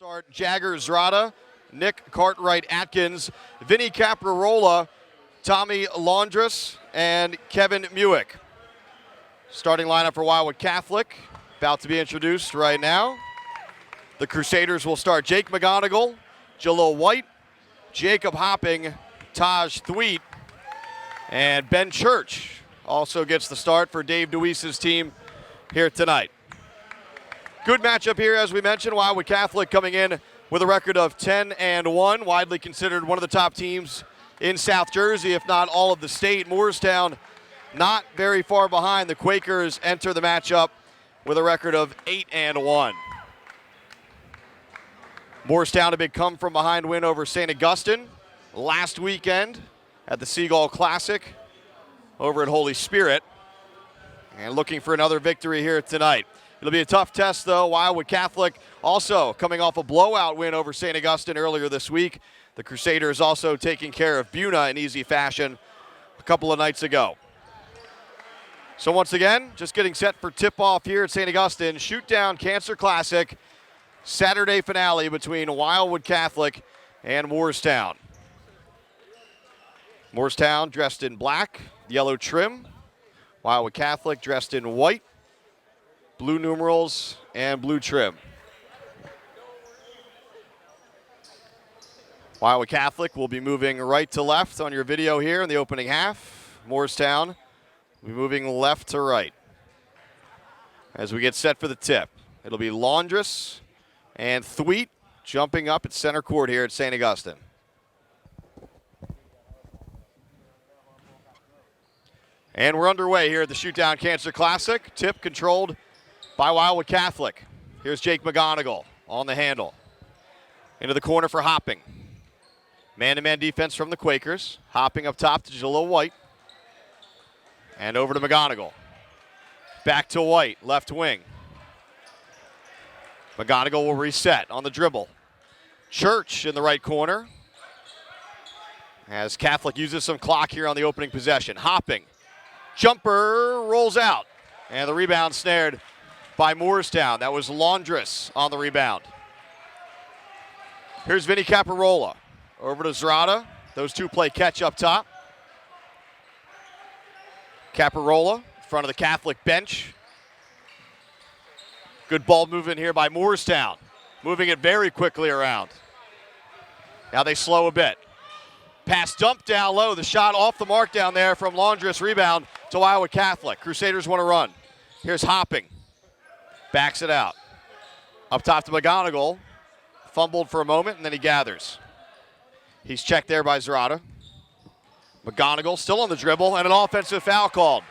Start Jagger Zrada, Nick Cartwright Atkins, Vinny Caprarola, Tommy Laundress, and Kevin Muick. Starting lineup for Wildwood Catholic, about to be introduced right now. The Crusaders will start Jake McGonigal, Jalil White, Jacob Hopping, Taj Thweet, and Ben Church also gets the start for Dave DeWeese's team here tonight. Good matchup here, as we mentioned. Wildwood Catholic coming in with a record of 10-1, widely considered one of the top teams in South Jersey, if not all of the state. Moorestown not very far behind. The Quakers enter the matchup with a record of 8-1. Moorestown, a big come-from-behind win over St. Augustine last weekend at the Seagull Classic over at Holy Spirit, and looking for another victory here tonight. It'll be a tough test, though. Wildwood Catholic also coming off a blowout win over St. Augustine earlier this week. The Crusaders also taking care of Buna in easy fashion a couple of nights ago. So once again, just getting set for tip-off here at St. Augustine. Shoot-down Cancer Classic, Saturday finale between Wildwood Catholic and Moorestown. Moorestown dressed in black, yellow trim. Wildwood Catholic dressed in white, blue numerals, and blue trim. Wildwood Catholic will be moving right to left on your video here in the opening half. Moorestown will be moving left to right as we get set for the tip. It'll be Laundress and Thweet jumping up at center court here at St. Augustine. And we're underway here at the Shoot-Down Cancer Classic. Tip controlled by Wildwood Catholic. Here's Jake McGonigal on the handle. Into the corner for Hopping. Man-to-man defense from the Quakers. Hopping up top to Jalil White. And over to McGonigal. Back to White, left wing. McGonigal will reset on the dribble. Church in the right corner as Catholic uses some clock here on the opening possession. Hopping. Jumper rolls out. And the rebound snared by Moorestown. That was Laundress on the rebound. Here's Vinny Caprarola. Over to Zrada. Those two play catch up top. Caprarola in front of the Catholic bench. Good ball movement here by Moorestown. Moving it very quickly around. Now they slow a bit. Pass dump down low. The shot off the mark down there from Laundress. Rebound to Wildwood Catholic. Crusaders want to run. Here's Hopping. Backs it out. Up top to McGonigal. Fumbled for a moment, and then he gathers. He's checked there by Zrada. McGonigal still on the dribble, and an offensive foul called.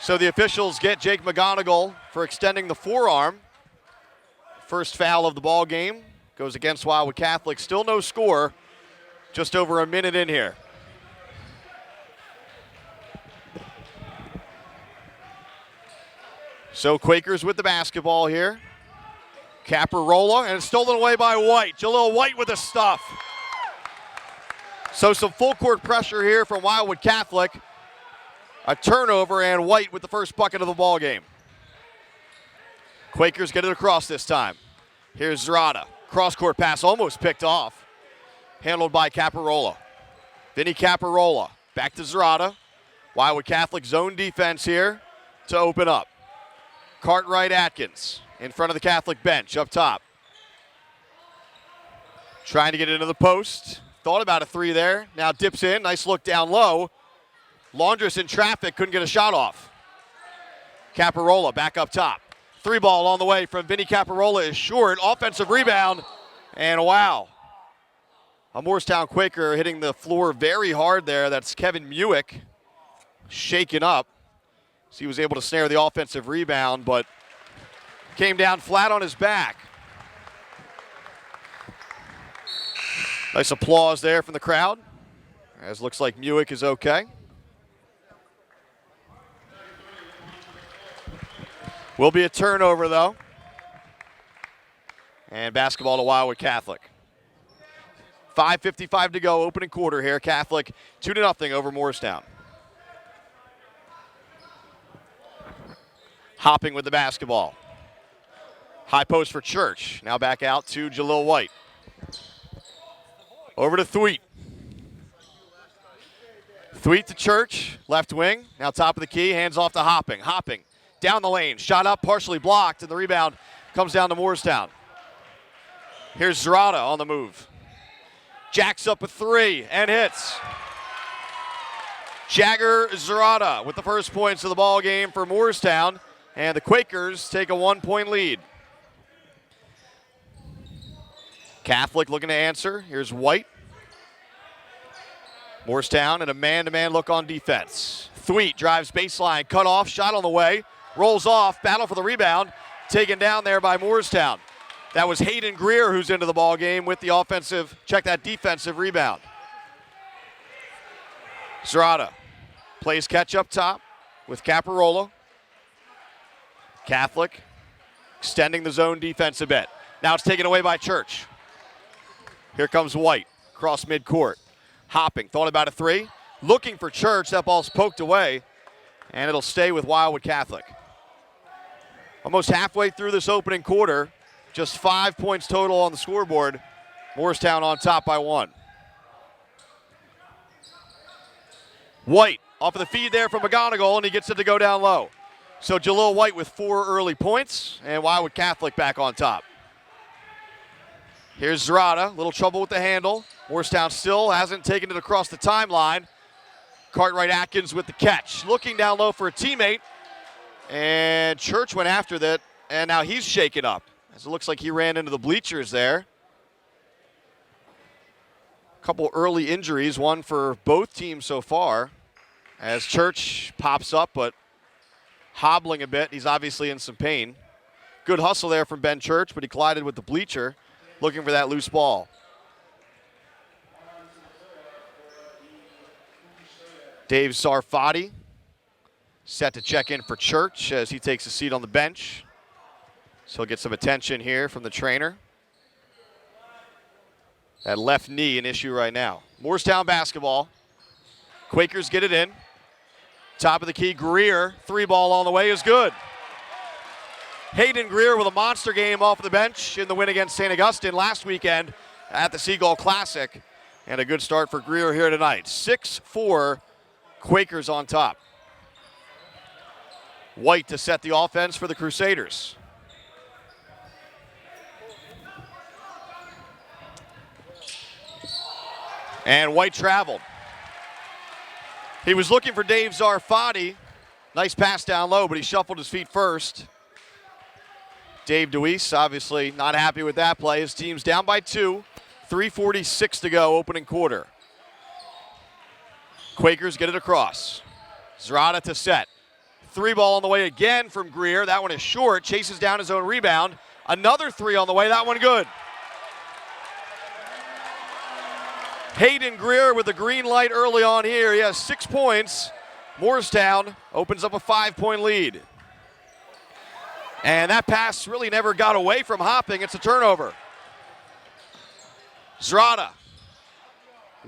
So the officials get Jake McGonigal for extending the forearm. First foul of the ball game goes against Wildwood Catholic. Still no score. Just over a minute in here. So Quakers with the basketball here. Caprarola, and it's stolen away by White. Jalil White with the stuff. So some full court pressure here from Wildwood Catholic. A turnover, and White with the first bucket of the ball game. Quakers get it across this time. Here's Zrada. Cross-court pass almost picked off. Handled by Caprarola. Vinny Caprarola. Back to Zrada. Wildwood Catholic zone defense here to open up. Cartwright Atkins in front of the Catholic bench up top. Trying to get into the post. Thought about a three there. Now dips in. Nice look down low. Laundress in traffic. Couldn't get a shot off. Caprarola back up top. Three ball on the way from Vinny Caprarola is short. Offensive rebound. And wow. A Moorestown Quaker hitting the floor very hard there. That's Kevin Muick shaken up. So he was able to snare the offensive rebound, but came down flat on his back. Nice applause there from the crowd, as looks like Muick is okay. Will be a turnover, though. And basketball to Wildwood Catholic. 5:55 to go, opening quarter here. Catholic 2-0 over Moorestown. Hopping with the basketball. High post for Church. Now back out to Jalil White. Over to Thweet. Thweet to Church, left wing. Now top of the key, hands off to Hopping. Hopping down the lane, shot up, partially blocked, and the rebound comes down to Moorestown. Here's Zrada on the move. Jacks up a three and hits. Jagger Zrada with the first points of the ball game for Moorestown, and the Quakers take a 1-point lead. Catholic looking to answer. Here's White. Moorestown in a man-to-man look on defense. Thweet drives baseline, cut off, shot on the way, rolls off, battle for the rebound, taken down there by Moorestown. That was Hayden Greer who's into the ball game with the offensive, check that defensive rebound. Zrada plays catch up top with Caparola. Catholic extending the zone defense a bit. Now it's taken away by Church. Here comes White, cross midcourt. Hopping, thought about a three. Looking for Church, that ball's poked away, and it'll stay with Wildwood Catholic. Almost halfway through this opening quarter, just 5 points total on the scoreboard. Moorestown on top by 1. White off of the feed there from McGonigal, and he gets it to go down low. So Jalil White with 4 early points, and Wildwood Catholic back on top. Here's Zrada, little trouble with the handle. Moorestown still hasn't taken it across the timeline. Cartwright Atkins with the catch. Looking down low for a teammate, and Church went after that, and now he's shaken up, as it looks like he ran into the bleachers there. A couple early injuries, one for both teams so far, as Church pops up, but hobbling a bit. He's obviously in some pain. Good hustle there from Ben Church, but he collided with the bleacher, looking for that loose ball. Dave Zarfati set to check in for Church as he takes a seat on the bench. So he'll get some attention here from the trainer. That left knee an issue right now. Moorestown basketball. Quakers get it in. Top of the key, Greer. 3-ball on the way is good. Hayden Greer with a monster game off the bench in the win against St. Augustine last weekend at the Seagull Classic. And a good start for Greer here tonight. 6-4, Quakers on top. White to set the offense for the Crusaders. And White traveled. He was looking for Dave Zarfati. Nice pass down low, but he shuffled his feet first. Dave DeWeese obviously not happy with that play. His team's down by 2. 3:46 to go, opening quarter. Quakers get it across. Zrada to set. 3-ball on the way again from Greer. That one is short. Chases down his own rebound. Another 3 on the way. That one good. Hayden Greer with the green light early on here. He has 6 points. Moorestown opens up a 5-point lead. And that pass really never got away from Hopping. It's a turnover. Zrada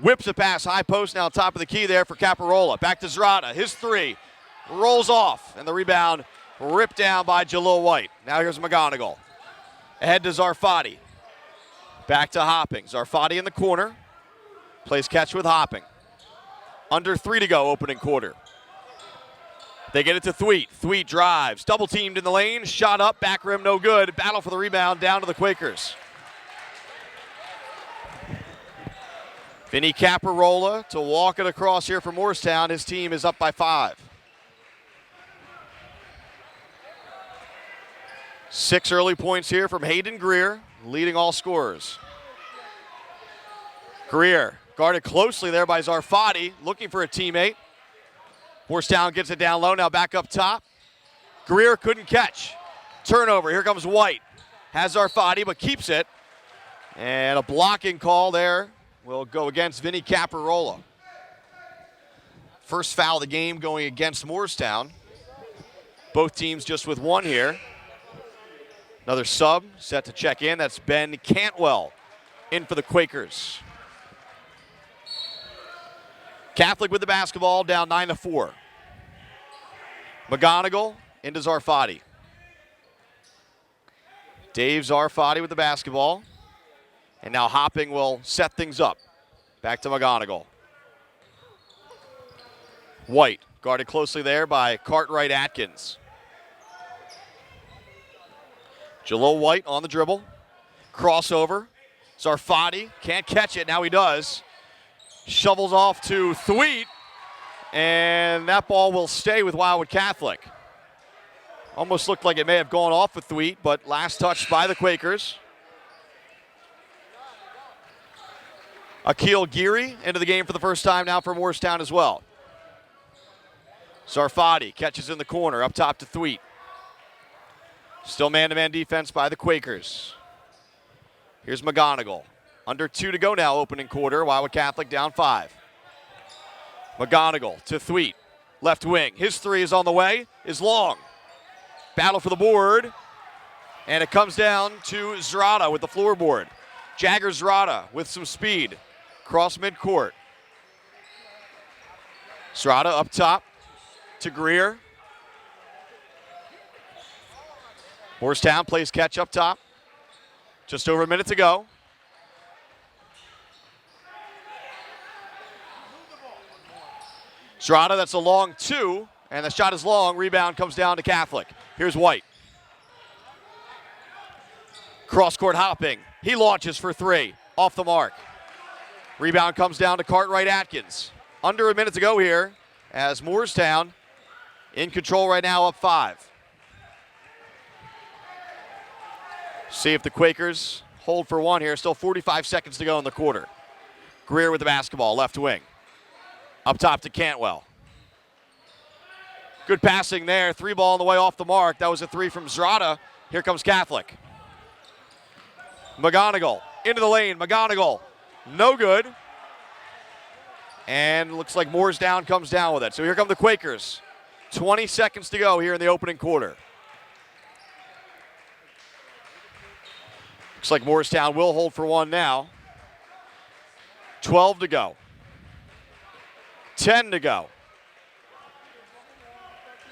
whips a pass, high post now top of the key there for Caparola. Back to Zrada, his 3, rolls off, and the rebound ripped down by Jalil White. Now here's McGonigal. Ahead to Zarfati. Back to Hopping. Zarfati in the corner. Plays catch with Hopping. Under 3 to go, opening quarter. They get it to Thweet. Thweet drives, double teamed in the lane, shot up, back rim no good. Battle for the rebound down to the Quakers. Vinny Caparola to walk it across here for Moorestown. His team is up by 5. 6 early points here from Hayden Greer, leading all scorers. Greer guarded closely there by Zarfati, looking for a teammate. Moorestown gets it down low, now back up top. Greer couldn't catch. Turnover, here comes White. Has Zarfati, but keeps it. And a blocking call there will go against Vinny Caparola. First foul of the game going against Moorestown. Both teams just with 1 here. Another sub set to check in. That's Ben Cantwell in for the Quakers. Catholic with the basketball, down 9-4. McGonigal into Zarfati. Dave Zarfati with the basketball. And now Hopping will set things up. Back to McGonigal. White guarded closely there by Cartwright Atkins. Jalil White on the dribble. Crossover. Zarfati can't catch it. Now he does. Shovels off to Thweet. And that ball will stay with Wildwood Catholic. Almost looked like it may have gone off with Thweet, but last touch by the Quakers. Akil Geary into the game for the first time now for Moorestown as well. Zarfati catches in the corner, up top to Thweet. Still man-to-man defense by the Quakers. Here's McGonigal. Under 2 to go now, opening quarter. Wildwood Catholic down 5. McGonigal to Thweet. Left wing. His three is on the way, is long. Battle for the board. And it comes down to Zrada with the floorboard. Jagger Zrada with some speed. Cross midcourt. Zrada up top to Greer. Moorestown plays catch up top. Just over a minute to go. Zrada, that's a long 2, and the shot is long. Rebound comes down to Catholic. Here's White. Cross-court Hopping. He launches for 3. Off the mark. Rebound comes down to Cartwright Atkins. Under a minute to go here as Moorestown in control right now, up 5. See if the Quakers hold for one here. Still 45 seconds to go in the quarter. Greer with the basketball, left wing. Up top to Cantwell. Good passing there. 3 ball on the way off the mark. That was a 3 from Zrada. Here comes Catholic. McGonigal into the lane. McGonigal, no good. And looks like Moorestown comes down with it. So here come the Quakers. 20 seconds to go here in the opening quarter. Looks like Moorestown will hold for one now. 12 to go. 10 to go.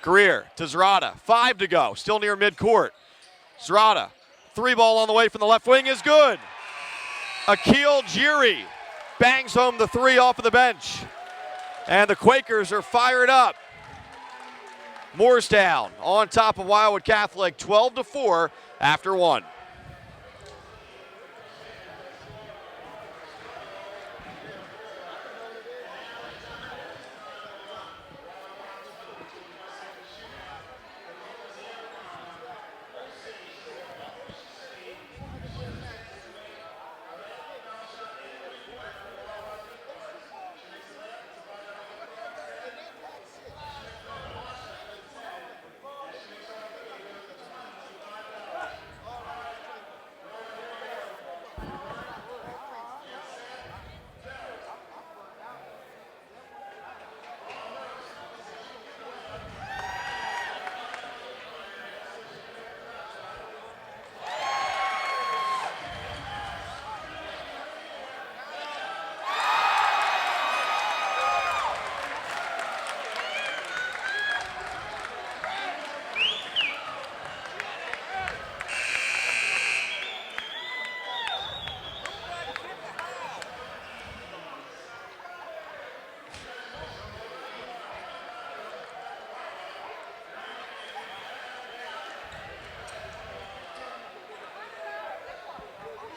Greer to Zrada. 5 to go. Still near midcourt. Zrada. 3 ball on the way from the left wing is good. Akil Geary bangs home the 3 off of the bench. And the Quakers are fired up. Moorestown on top of Wildwood Catholic, 12-4 after 1.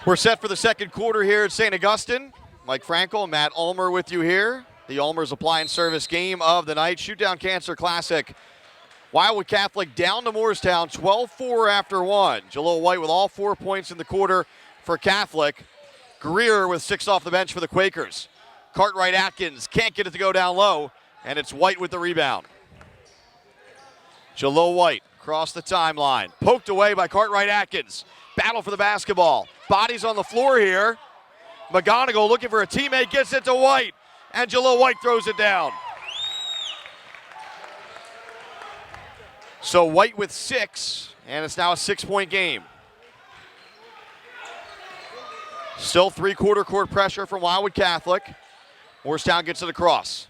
We're set for the second quarter here at St. Augustine. Mike Frankel, Matt Ulmer with you here. The Ulmer's Appliance Service game of the night. Shootdown Cancer Classic. Wildwood Catholic down to Moorestown, 12-4 after 1. Jalil White with all 4 points in the quarter for Catholic. Greer with 6 off the bench for the Quakers. Cartwright Atkins can't get it to go down low, and it's White with the rebound. Jalil White across the timeline. Poked away by Cartwright Atkins. Battle for the basketball. Bodies on the floor here. McGonigal looking for a teammate, gets it to White, and Jalil White throws it down. So White with 6, and it's now a 6-point game. Still 3-quarter court pressure from Wildwood Catholic. Moorestown gets it across.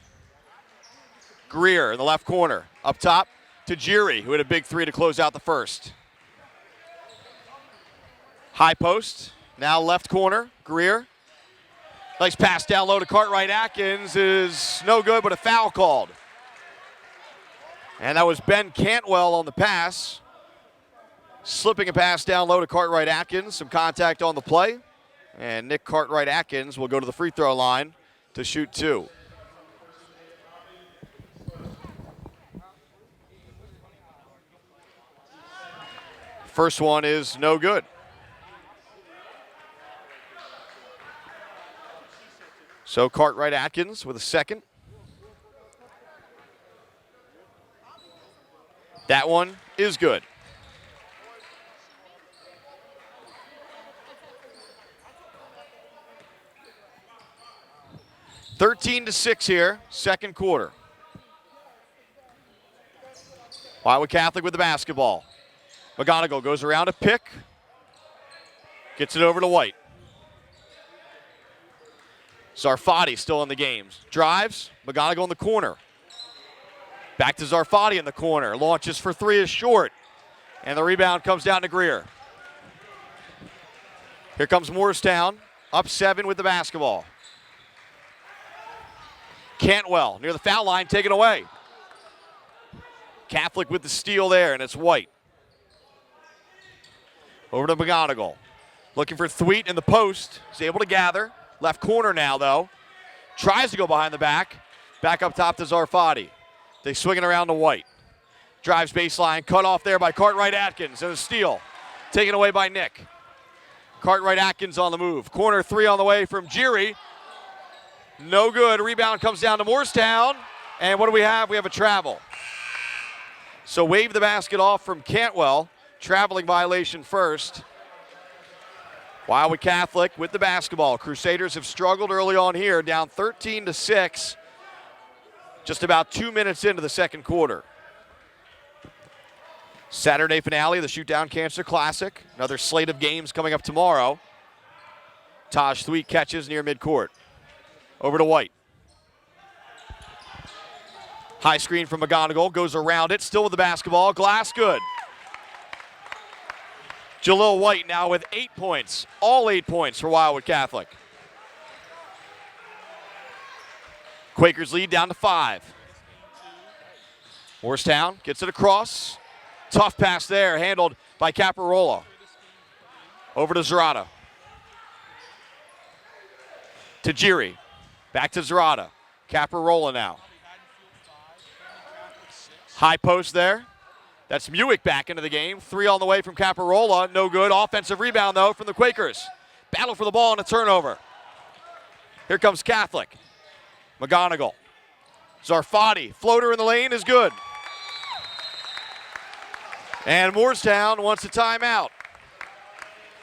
Greer in the left corner. Up top to Geary, who had a big 3 to close out the first. High post, now left corner, Greer. Nice pass down low to Cartwright. Atkins is no good, but a foul called. And that was Ben Cantwell on the pass. Slipping a pass down low to Cartwright Atkins. Some contact on the play. And Nick Cartwright Atkins will go to the free throw line to shoot 2. First one is no good. So Cartwright Atkins with a second. That one is good. (13-6) here, second quarter. Wildwood Catholic with the basketball. McGonigal goes around a pick. Gets it over to White. Zarfati still in the game. Drives. McGonigal in the corner. Back to Zarfati in the corner. Launches for 3 is short. And the rebound comes down to Greer. Here comes Moorestown. Up 7 with the basketball. Cantwell near the foul line, taken away. Catholic with the steal there, and it's White. Over to McGonigal. Looking for Thweet in the post. He's able to gather. Left corner now, though. Tries to go behind the back. Back up top to Zarfati. They swing it around to White. Drives baseline. Cut off there by Cartwright Atkins. And a steal. Taken away by Nick. Cartwright Atkins on the move. Corner 3 on the way from Geary. No good. Rebound comes down to Moorestown. And what do we have? We have a travel. So wave the basket off from Cantwell. Traveling violation first. Wildwood Catholic with the basketball. Crusaders have struggled early on here, down 13-6. Just about 2 minutes into the second quarter. Saturday finale of the Shoot Down Cancer Classic. Another slate of games coming up tomorrow. Taj Thweet catches near midcourt. Over to White. High screen from McGonigal. Goes around it. Still with the basketball. Glass good. Jalil White now with 8 points. All 8 points for Wildwood Catholic. Quakers lead down to 5. Moorestown gets it across. Tough pass there, handled by Caparola. Over to Zerata. To Geary. Back to Zerata. Caparola now. High post there. That's Muick back into the game. 3 on the way from Caparola. No good. Offensive rebound, though, from the Quakers. Battle for the ball and a turnover. Here comes Catholic. McGonigal. Zarfati. Floater in the lane is good. And Moorestown wants a timeout.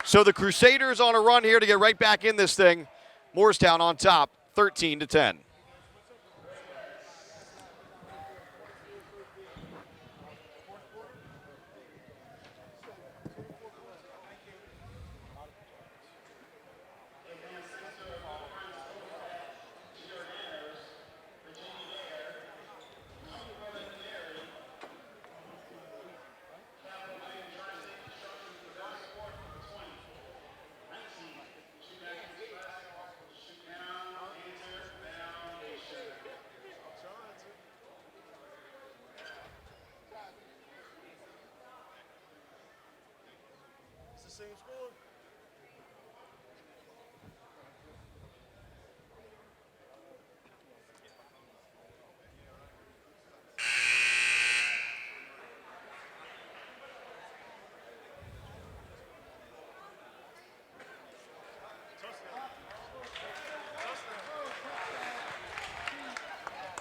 So the Crusaders on a run here to get right back in this thing. Moorestown on top, 13-10.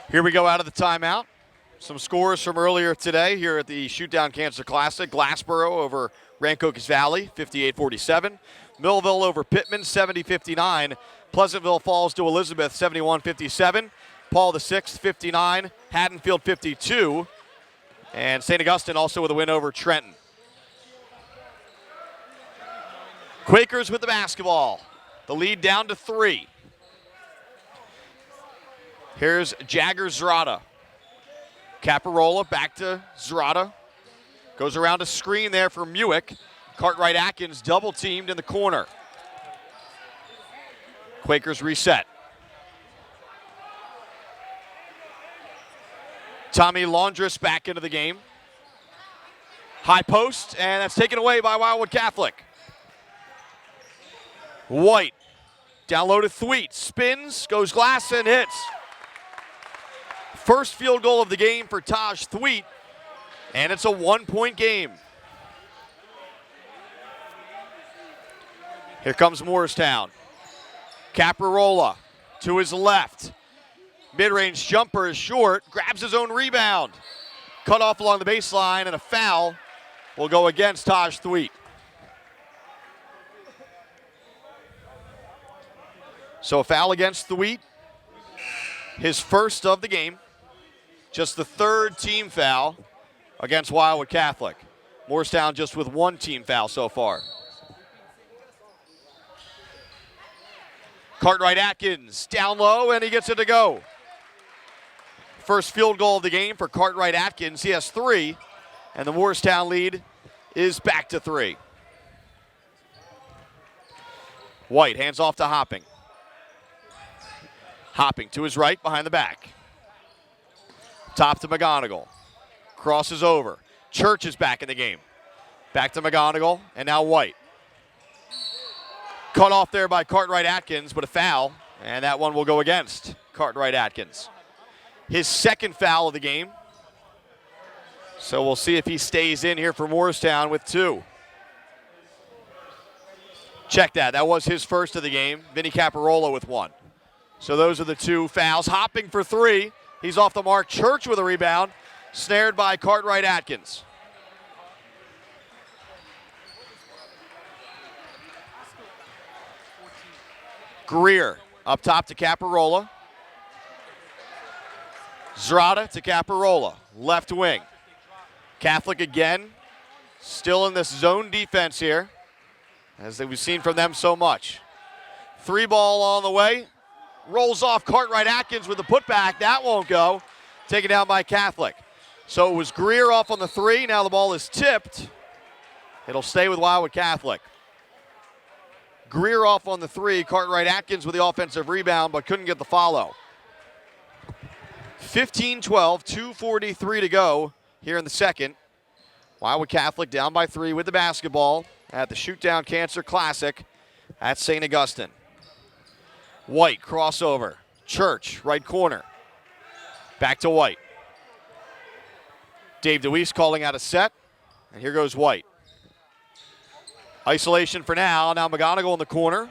Here we go out of the timeout. Some scores from earlier today here at the Shoot Down Cancer Classic. Glassboro over Rancocas Valley, 58-47. Millville over Pittman, 70-59. Pleasantville falls to Elizabeth, 71-57. Paul VI, 59. Haddonfield, 52. And St. Augustine also with a win over Trenton. Quakers with the basketball. The lead down to 3. Here's Jagger Zerata. Caparola back to Zerata. Goes around a screen there for Muick. Cartwright-Atkins double teamed in the corner. Quakers reset. Tommy Laundress back into the game. High post, and that's taken away by Wildwood Catholic. White, down low to Thweet, spins, goes glass, and hits. First field goal of the game for Taj Thweet, and it's a 1-point game. Here comes Moorestown. Caprarola to his left. Mid-range jumper is short, grabs his own rebound. Cut off along the baseline, and a foul will go against Taj Thweet. So a foul against Thweet, his first of the game. Just the third team foul against Wildwood Catholic. Moorestown just with one team foul so far. Cartwright-Atkins down low, and he gets it to go. First field goal of the game for Cartwright-Atkins. He has 3, and the Moorestown lead is back to 3. White hands off to Hopping. Hopping to his right, behind the back. Top to McGonigal. Crosses over. Church is back in the game. Back to McGonigal, and now White. Cut off there by Cartwright-Atkins, but a foul, and that one will go against Cartwright-Atkins. His second foul of the game. So we'll see if he stays in here for Moorestown with 2. Check that. That was his first of the game. Vinny Caprarola with 1. So those are the 2 fouls. Hopping for 3. He's off the mark. Church with a rebound. Snared by Cartwright-Atkins. Greer up top to Caprarola. Zrada to Caprarola. Left wing. Catholic again. Still in this zone defense here, as we've seen from them so much. 3 ball on the way. Rolls off Cartwright-Atkins with a putback. That won't go. Taken down by Catholic. So it was Greer off on the 3. Now the ball is tipped. It'll stay with Wildwood Catholic. Greer off on the 3. Cartwright-Atkins with the offensive rebound, but couldn't get the follow. 15-12, 2:43 to go here in the second. Wildwood Catholic down by 3 with the basketball at the Shootdown Cancer Classic at St. Augustine. White, crossover. Church, right corner. Back to White. Dave DeWeese calling out a set, and here goes White. Isolation for now. Now McGonigal in the corner.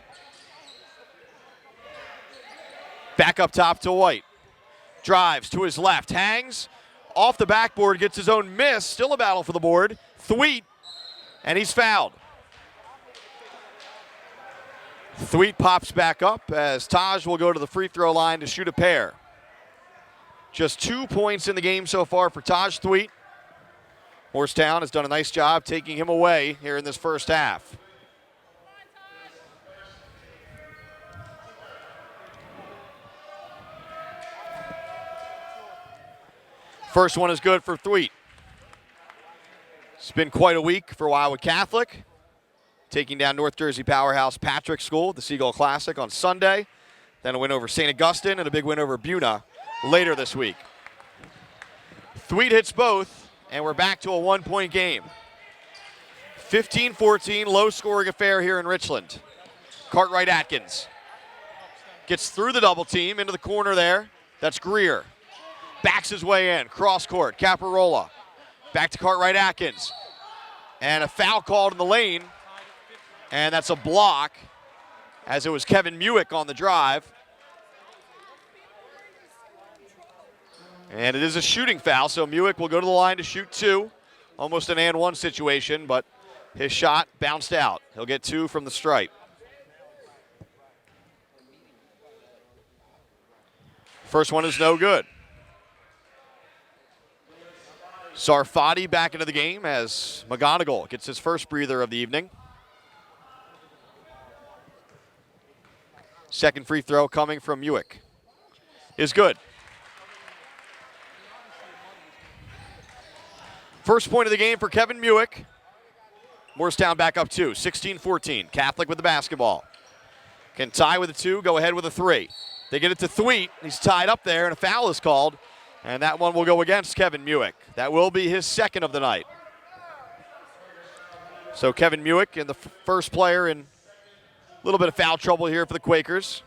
Back up top to White. Drives to his left, hangs. Off the backboard, gets his own miss. Still a battle for the board. Thweet, and he's fouled. Thweet pops back up as Taj will go to the free throw line to shoot a pair. Just 2 points in the game so far for Taj Thweet. Moorestown has done a nice job taking him away here in this first half. First one is good for Thweet. It's been quite a week for Wildwood Catholic, taking down North Jersey powerhouse Patrick School at the Seagull Classic on Sunday. Then a win over St. Augustine and a big win over Buna later this week. Thweet hits both, and we're back to a 1-point game. 15-14, low-scoring affair here in Richland. Cartwright-Atkins gets through the double team into the corner there. That's Greer. Backs his way in, cross court, Caprarola. Back to Cartwright-Atkins. And a foul called in the lane. And that's a block, as it was Kevin Muick on the drive. And it is a shooting foul, so Muick will go to the line to shoot 2. Almost an and 1 situation, but his shot bounced out. He'll get 2 from the stripe. First one is no good. Sarfati back into the game as McGonigal gets his first breather of the evening. Second free throw coming from Muick is good. First point of the game for Kevin Muick. Moorestown back up 2, 16-14. Catholic with the basketball. Can tie with a 2, go ahead with a 3. They get it to Thweet. He's tied up there, and a foul is called. And that one will go against Kevin Muick. That will be his second of the night. So Kevin Muick, and the first player in a little bit of foul trouble here for the Quakers.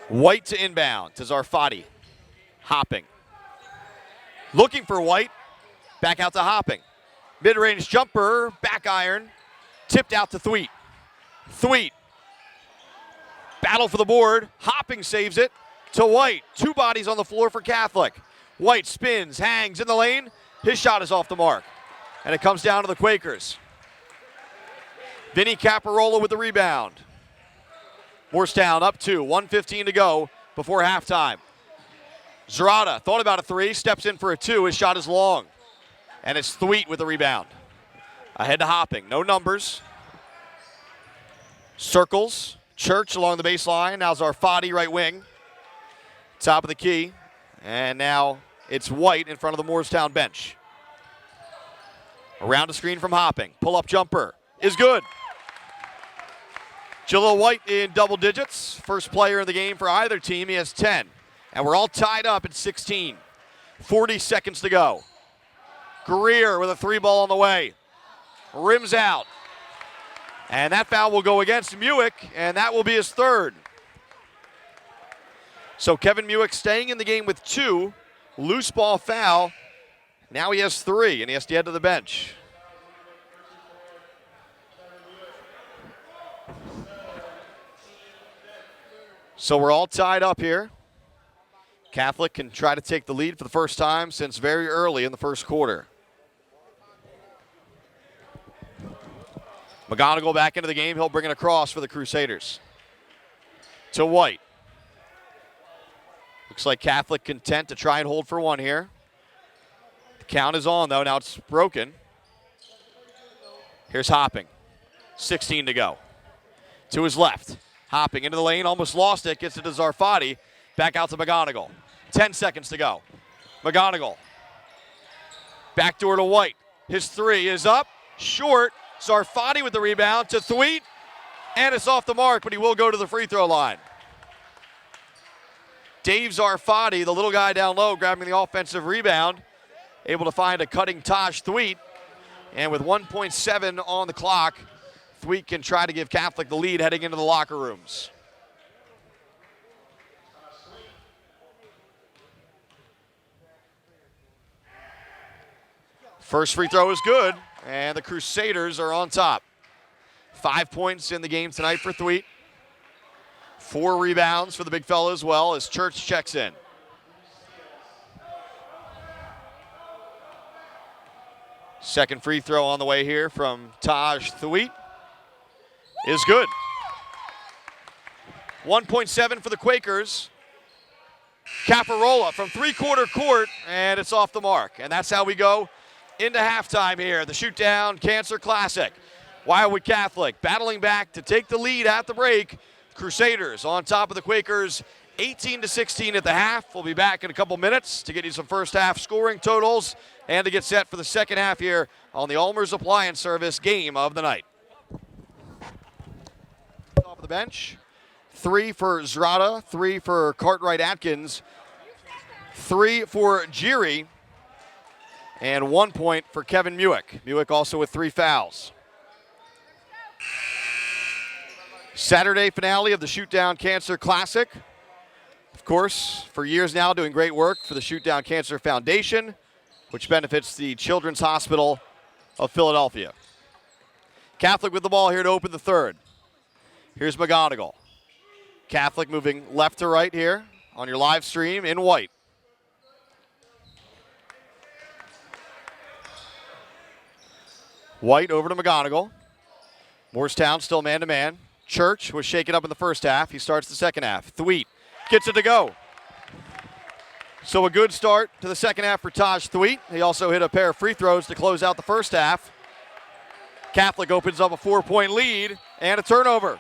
White to inbound to Zarfati. Hopping. Looking for White. Back out to Hopping. Mid-range jumper, back iron. Tipped out to Thweet. Thweet. Battle for the board. Hopping saves it to White. 2 bodies on the floor for Catholic. White spins, hangs in the lane. His shot is off the mark. And it comes down to the Quakers. Vinny Caparola with the rebound. Moorestown up 2, 1:15 to go before halftime. Zerata thought about a 3, steps in for a 2. His shot is long. And it's Thweet with the rebound. Ahead to Hopping, no numbers. Circles, Church along the baseline. Now Zarfati right wing. Top of the key. And now it's White in front of the Moorestown bench. Around the screen from Hopping. Pull-up jumper is good. Jalil White in double digits. First player in the game for either team. He has 10. And we're all tied up at 16. 40 seconds to go. Greer with a 3-ball on the way. Rims out. And that foul will go against Muick, and that will be his third. So Kevin Muick staying in the game with 2. Loose ball foul. Now he has 3, and he has to head to the bench. So we're all tied up here. Catholic can try to take the lead for the first time since very early in the first quarter. McGonigal back into the game. He'll bring it across for the Crusaders. To White. Looks like Catholic content to try and hold for 1 here. The count is on, though. Now it's broken. Here's Hopping. 16 to go. To his left. Hopping into the lane. Almost lost it. Gets it to Zarfati. Back out to McGonigal. 10 seconds to go. McGonigal. Backdoor to White. His 3 is up. Short. Zarfati with the rebound to Thweet. And it's off the mark, but he will go to the free throw line. Dave Zarfati, the little guy down low, grabbing the offensive rebound. Able to find a cutting Taj Thweet. And with 1.7 on the clock, Thweet can try to give Catholic the lead heading into the locker rooms. First free throw is good, and the Crusaders are on top. 5 points in the game tonight for Thweet. 4 rebounds for the big fella as well as Church checks in. Second free throw on the way here from Taj Thweet is good. 1.7 for the Quakers. Caparola from three-quarter court, and it's off the mark. And that's how we go into halftime here, the Shoot-Down Cancer Classic. Wildwood Catholic battling back to take the lead at the break. Crusaders on top of the Quakers, 18-16 at the half. We'll be back in a couple minutes to get you some first half scoring totals and to get set for the second half here on the Ulmer's Appliance Service game of the night. Off the bench, 3 for Zrata, 3 for Cartwright Atkins, 3 for Geary, and 1 point for Kevin Muick. Muick also with 3 fouls. Saturday finale of the Shoot-Down Cancer Classic. Of course, for years now doing great work for the Shoot-Down Cancer Foundation, which benefits the Children's Hospital of Philadelphia. Catholic with the ball here to open the third. Here's McGonigal. Catholic moving left to right here on your live stream in white. White over to McGonigal. Moorestown still man-to-man. Church was shaken up in the first half. He starts the second half. Thweet gets it to go. So a good start to the second half for Taj Thweet. He also hit a pair of free throws to close out the first half. Catholic opens up a 4-point lead and a turnover.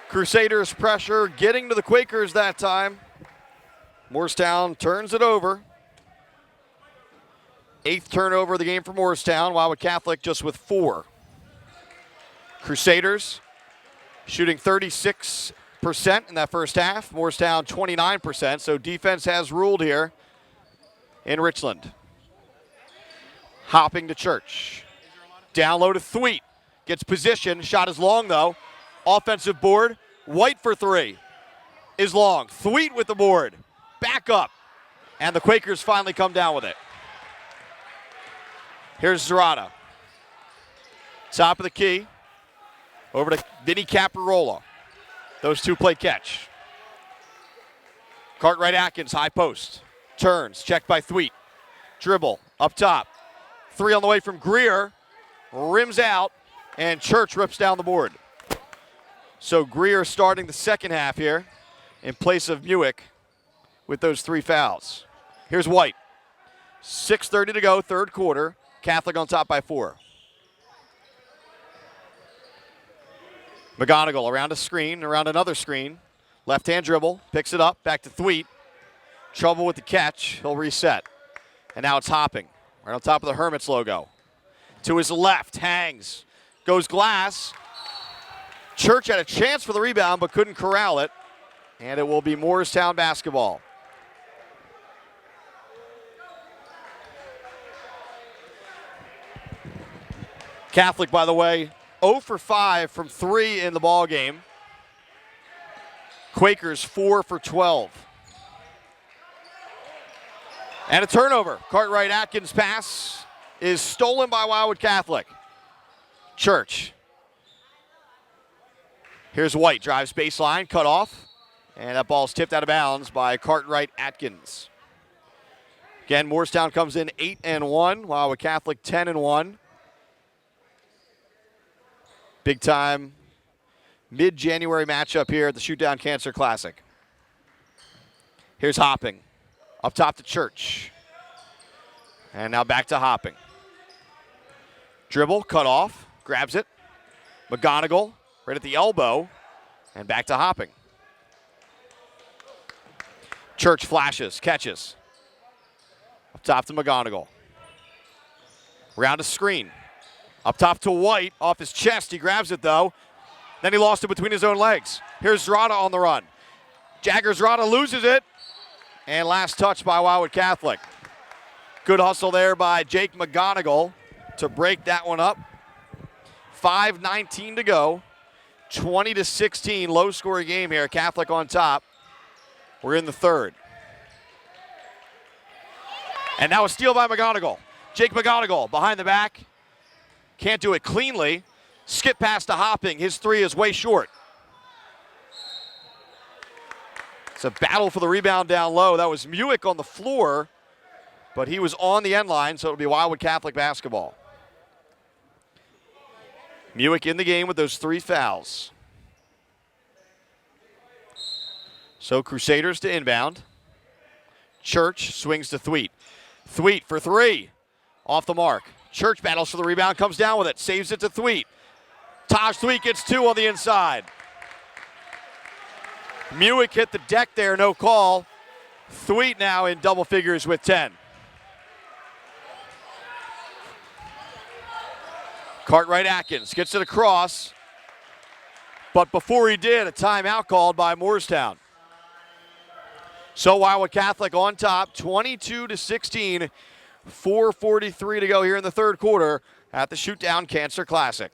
Crusaders pressure getting to the Quakers that time. Moorestown turns it over. 8th turnover of the game for Moorestown. Wildwood Catholic just with 4. Crusaders shooting 36% in that first half. Moorestown 29%, so defense has ruled here in Richland. Hopping to Church. Down low to Thweet. Gets position. Shot is long, though. Offensive board. White for 3 is long. Thweet with the board. Back up. And the Quakers finally come down with it. Here's Zerata. Top of the key. Over to Vinny Caparola. Those two play catch. Cartwright Atkins, high post. Turns, checked by Thweet. Dribble, up top. 3 on the way from Greer. Rims out, and Church rips down the board. So Greer starting the second half here in place of Muick with those 3 fouls. Here's White. 6:30 to go, third quarter. Catholic on top by 4. McGonigal around a screen, around another screen. Left-hand dribble, picks it up, back to Thweet. Trouble with the catch, he'll reset. And now it's Hopping, right on top of the Hermits logo. To his left, hangs, goes glass. Church had a chance for the rebound, but couldn't corral it. And it will be Moorestown basketball. Catholic, by the way, 0 for 5 from 3 in the ball game. Quakers 4 for 12. And a turnover. Cartwright Atkins' pass is stolen by Wildwood Catholic. Church. Here's White, drives baseline, cut off. And that ball's tipped out of bounds by Cartwright Atkins. Again, Moorestown comes in 8-1, Wildwood Catholic 10-1. Big time mid-January matchup here at the Shootdown Cancer Classic. Here's Hopping. Up top to Church. And now back to Hopping. Dribble, cut off, grabs it. McGonigal right at the elbow. And back to Hopping. Church flashes, catches. Up top to McGonigal. Round a screen. Up top to White, off his chest. He grabs it, though. Then he lost it between his own legs. Here's Zerata on the run. Jagger Zerata loses it. And last touch by Wildwood Catholic. Good hustle there by Jake McGonigal to break that one up. 5:19 to go. 20-16, low-scoring game here. Catholic on top. We're in the third. And now a steal by McGonigal. Jake McGonigal behind the back. Can't do it cleanly. Skip past to Hopping. His 3 is way short. It's a battle for the rebound down low. That was Muick on the floor, but he was on the end line, so it'll be Wildwood Catholic basketball. Muick in the game with those 3 fouls. So Crusaders to inbound. Church swings to Thweet. Thweet for 3. Off the mark. Church battles for the rebound, comes down with it, saves it to Thweet. Taj Thweet gets 2 on the inside. Muick hit the deck there, no call. Thweet now in double figures with 10. Cartwright Atkins gets it across, but before he did, a timeout called by Moorestown. So Wildwood Catholic on top, 22-16. 4:43 to go here in the third quarter at the Shootdown Cancer Classic.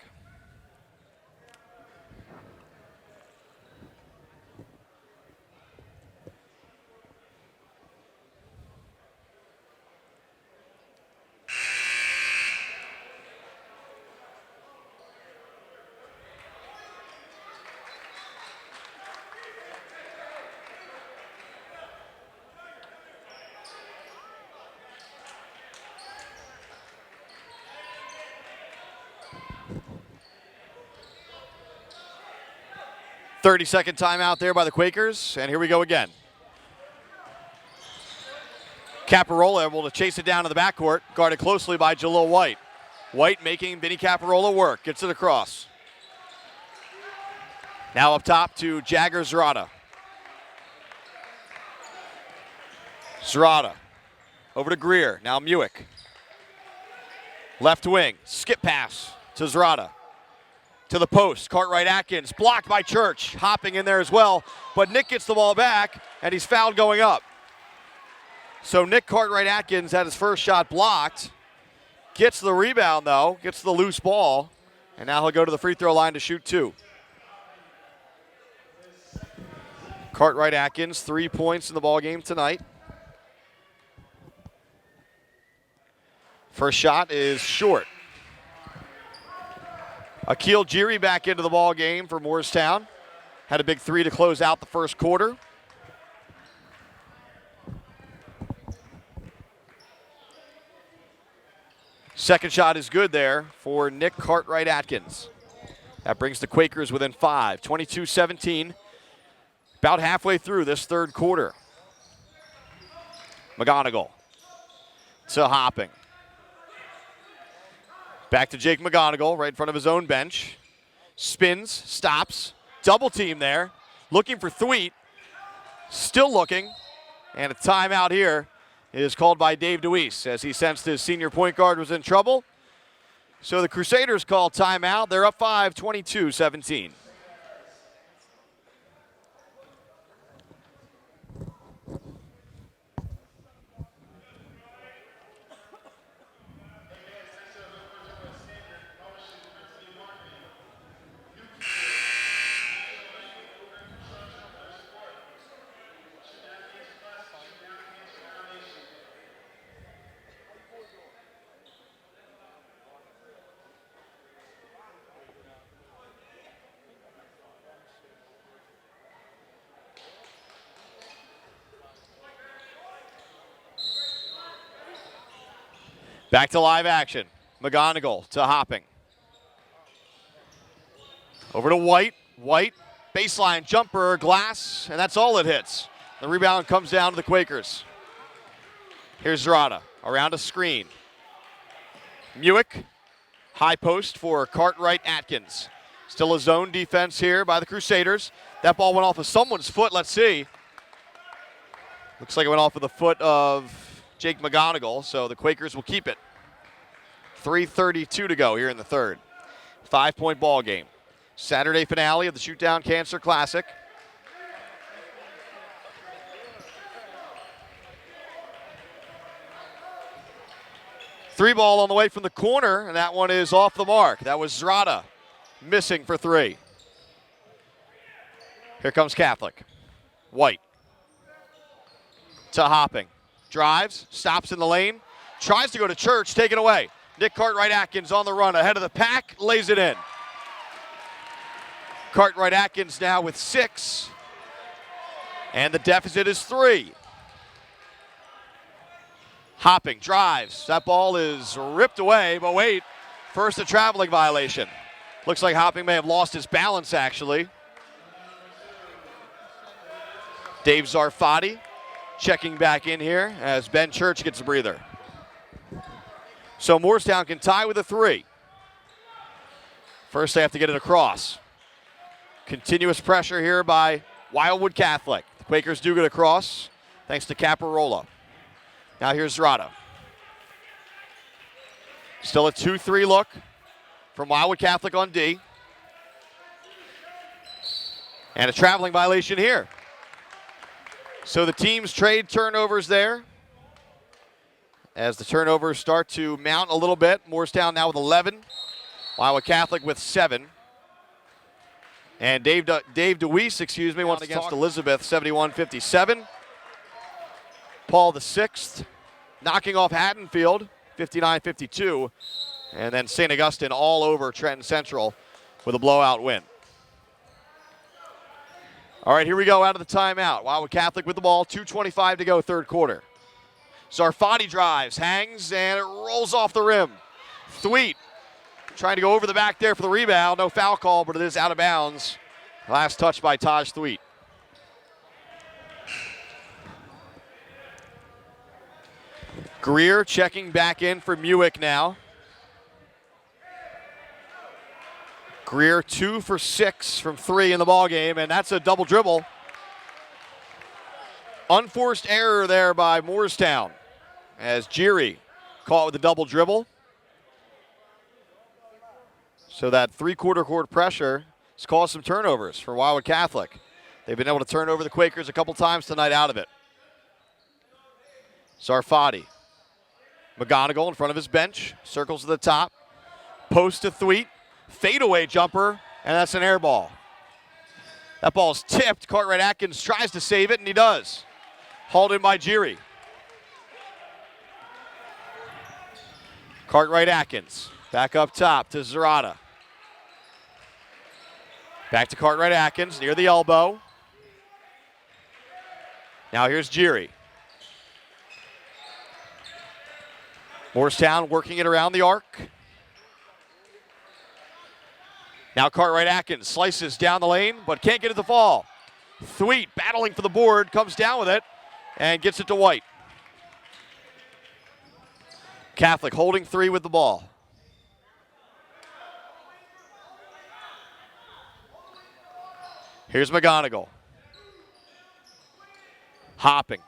Thirty-second timeout there by the Quakers, and here we go again. Caparola able to chase it down to the backcourt, guarded closely by Jalil White. White making Vinny Caparola work, gets it across. Now up top to Jagger Zerata. Zerata over to Greer, now Muick. Left wing, skip pass to Zrada. To the post, Cartwright-Atkins, blocked by Church, hopping in there as well, but Nick gets the ball back, and he's fouled going up. So Nick Cartwright-Atkins had his first shot blocked, gets the rebound though, gets the loose ball, and now he'll go to the free throw line to shoot 2. Cartwright-Atkins, 3 points in the ball game tonight. First shot is short. Akil Jiri back into the ball game for Moorestown. Had a big 3 to close out the first quarter. Second shot is good there for Nick Cartwright-Atkins. That brings the Quakers within 5, 22-17. About halfway through this third quarter. McGonigal to Hopping. Back to Jake McGonigal, right in front of his own bench. Spins, stops, double team there. Looking for Thweet. Still looking. And a timeout here is called by Dave DeWeese as he sensed his senior point guard was in trouble. So the Crusaders call timeout. They're up 5, 22-17. Back to live action. McGonigal to Hopping. Over to White. White, baseline jumper, glass, and that's all it hits. The rebound comes down to the Quakers. Here's Zrada, around a screen. Muick, high post for Cartwright-Atkins. Still a zone defense here by the Crusaders. That ball went off of someone's foot, let's see. Looks like it went off of the foot of Jake McGonigal, so the Quakers will keep it. 3:32 to go here in the third. 5-point ball game. Saturday finale of the Shoot Down Cancer Classic. Three ball on the way from the corner, and that one is off the mark. That was Zrada missing for 3. Here comes Catholic. White to Hopping. Drives, stops in the lane, tries to go to Church, taken away. Nick Cartwright-Atkins on the run, ahead of the pack, lays it in. Cartwright-Atkins now with 6, and the deficit is 3. Hopping, drives, that ball is ripped away, but wait, first a traveling violation. Looks like Hopping may have lost his balance actually. Dave Zarfati checking back in here as Ben Church gets a breather. So Moorestown can tie with a 3. First they have to get it across. Continuous pressure here by Wildwood Catholic. The Quakers do get across thanks to Caparola. Now here's Zrada. Still a 2-3 look from Wildwood Catholic on D. And a traveling violation here. So the teams trade turnovers there as the turnovers start to mount a little bit. Moorestown now with 11. Wildwood Catholic with 7. And Dave DeWeese, wants against Elizabeth, 71-57. Paul VI knocking off Haddonfield, 59-52. And then St. Augustine all over Trenton Central with a blowout win. All right, here we go out of the timeout. Wildwood Catholic with the ball, 2:25 to go, third quarter. Zarfati drives, hangs, and it rolls off the rim. Thweet trying to go over the back there for the rebound. No foul call, but it is out of bounds. Last touch by Taj Thweet. Greer checking back in for Muick now. Greer 2 for 6 from 3 in the ballgame, and that's a double dribble. Unforced error there by Moorestown as Jiri caught with a double dribble. So that three-quarter court pressure has caused some turnovers for Wildwood Catholic. They've been able to turn over the Quakers a couple times tonight out of it. Zarfati. McGonigal in front of his bench. Circles to the top. Post to Thweet. Fadeaway jumper, and that's an air ball. That ball's tipped. Cartwright-Atkins tries to save it, and he does. Hauled in by Geary. Cartwright-Atkins. Back up top to Zerata. Back to Cartwright-Atkins near the elbow. Now here's Geary. Moorestown working it around the arc. Now Cartwright-Atkins slices down the lane, but can't get it to fall. Thweet battling for the board, comes down with it, and gets it to White. Catholic holding three with the ball. Here's McGonigal. Hopping.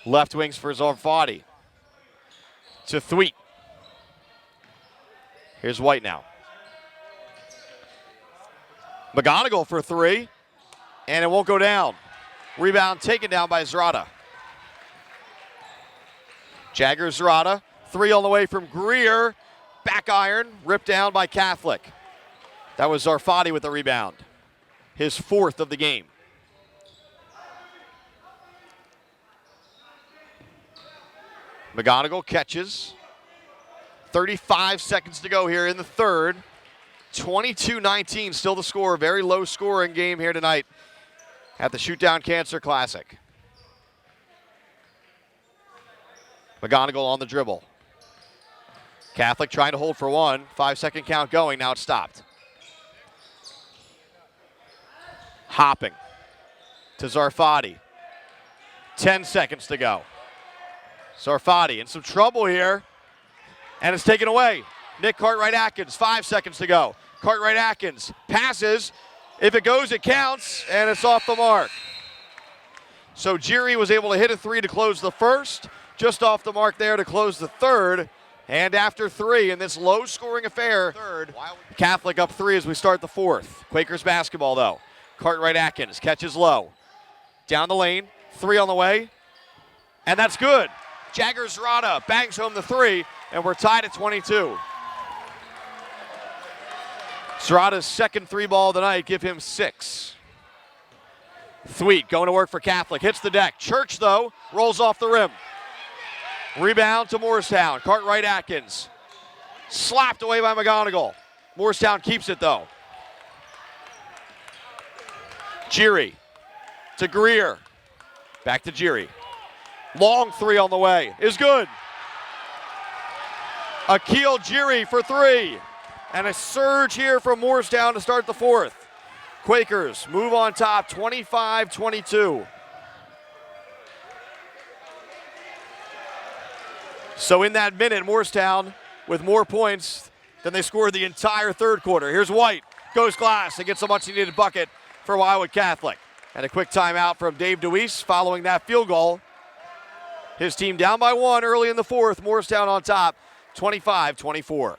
Left wings for Zarfati. To Thweet. Here's White now. McGonigal for three, and it won't go down. Rebound taken down by Zerata. Jagger Zerata, three on the way from Greer. Back iron, ripped down by Catholic. That was Zarfati with the rebound. His fourth of the game. McGonigal catches. 35 seconds to go here in the third. 22-19, still the score. Very low scoring game here tonight at the Shoot Down Cancer Classic. McGonigal on the dribble. Catholic trying to hold for one. 5-second count going. Now it's stopped. Hopping to Zarfati. 10 seconds to go. Zarfati in some trouble here. And it's taken away. Nick Cartwright-Atkins, 5 seconds to go. Cartwright-Atkins passes. If it goes, it counts, and it's off the mark. So Geary was able to hit a three to close the first, just off the mark there to close the third. And after three in this low-scoring affair, third, Catholic up three as we start the fourth. Quakers basketball, though. Cartwright-Atkins catches low. Down the lane, three on the way, and that's good. Jagger Zerata bangs home the three, and we're tied at 22. Zerata's second three ball of the night, give him 6. Thweet going to work for Catholic, hits the deck. Church, though, rolls off the rim. Rebound to Moorestown. Cartwright-Atkins. Slapped away by McGonigal. Moorestown keeps it, though. Geary to Greer. Back to Geary. Long three on the way is good. Akil Geary for three. And a surge here from Moorestown to start the fourth. Quakers move on top, 25-22. So in that minute, Moorestown with more points than they scored the entire third quarter. Here's White, goes glass and gets a much-needed bucket for Wildwood Catholic. And a quick timeout from Dave DeWeese following that field goal. His team down by one early in the fourth. Moorestown on top, 25-24.